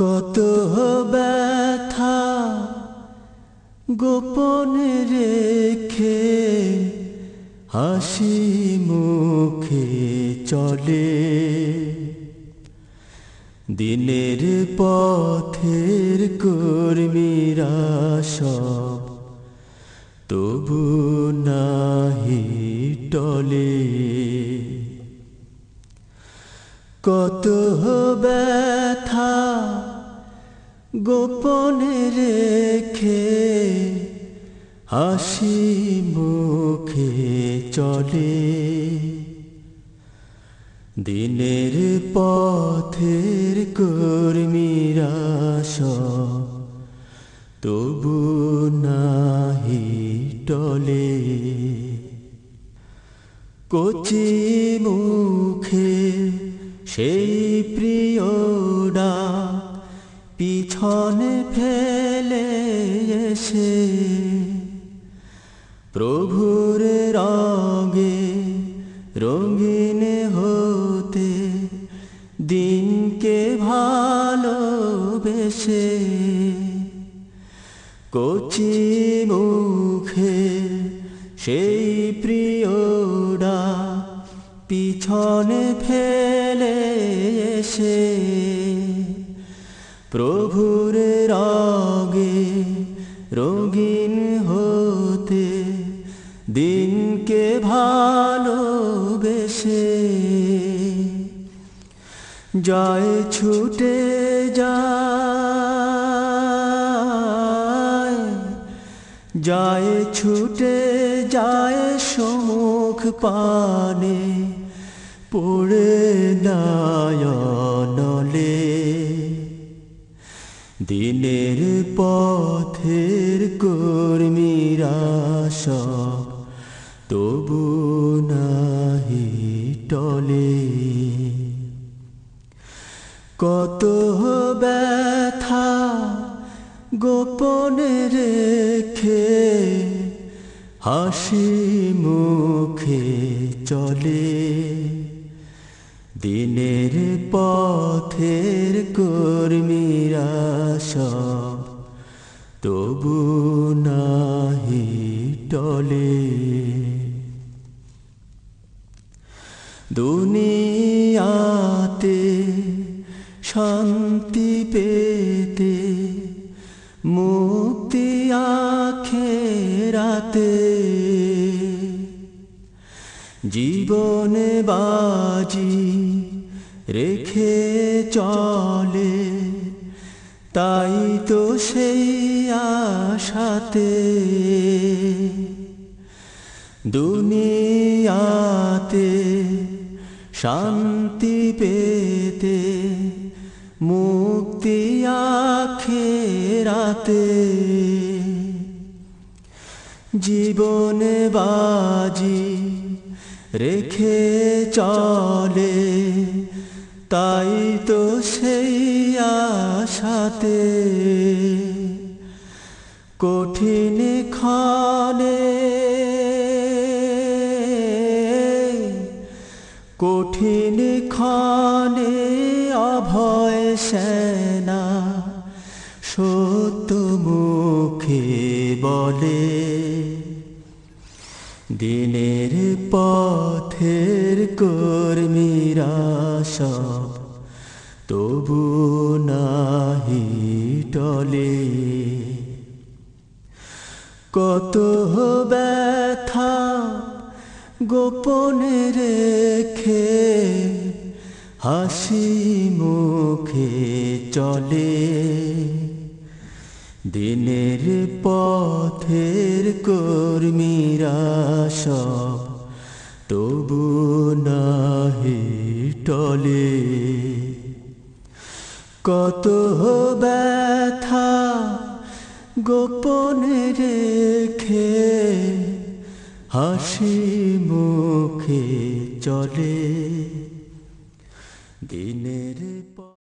কত ব্যথা গোপনে রেখে হাসি মুখে চলে, দিনের পথের কর্মীরা সব তবু নাহি টলে। কত ব্যথা গোপনে রেখে হাসি মুখে চলে, দিনের পথের কর্মীরা সব তবু নাহি টলে। কচি মুখে সেই প্রিয়ডা পিছনে ফেলে এসে, প্রভুর রঙে রঙিন হতে দিনকে ভালোবেসে, কচি মুখে সেই প্রিয়ডা পিছনে ফেলে এসে, প্রভুর রঙে রঙিন হতে দিনকে ভালোবেসে, যায় ছুটে যায় ছুটে যায় সম্মুখ পানে, পড়ে নয়নলে, দিনের পথের কর্মীরা সব তবু নাহি টলে। কত ব্যথা গোপনে রেখে হাসি মুখে চলে, দিনের পথের কর্মীরা সব তবু নাহি টলে। দুনিয়াতে শান্তি পেতে মুক্তি আখেরাতে, জীবনে বাজি রেখে চলে, তাই তো সেই আশাতে, দুনিয়াতে শান্তি পেতে মুক্তি আখেরাতে, জীবনে বাজি রেখে চলে, তাই তো সেই আশাতে, কঠিন ক্ষণে কঠিন ক্ষণে অভয় সেনা সত্য মুখে বলে, দিনের পথের কর্মীরা সব তবু নাহি টলে। কত ব্যথা গোপনে রেখে হাসি মুখে চলে, দিনের পথের কর্মীরা সব তবু নাহি টলে। কত ব্যথা গোপনে রেখে হাসি মুখে চলে, দিনের